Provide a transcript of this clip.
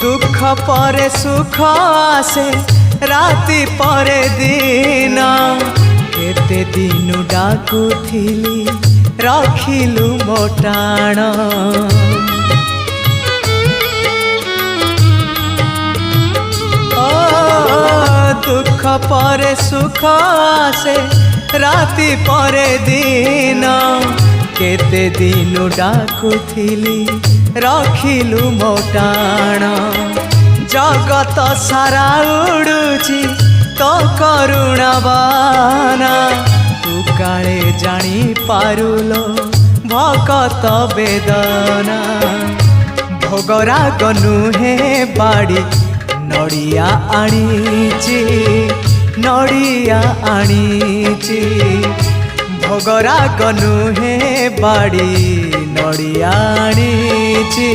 दुख परे सुख आसे राति परे दिन केते दिन डाकुथिली रखिलु मोटाण दुख परे सुख आसे राति परे दिन केते दिन डाकुथिली रखिलु मोटाण जगत सारा उड़ुची तो करुणा बाना तू काले जानी पारुलो भकत वेदना भोगराग नुहे बाड़ी नड़िया आनीची नड़िया आनीची भोगराग नुहे बाड़ी नड़िया आनीची।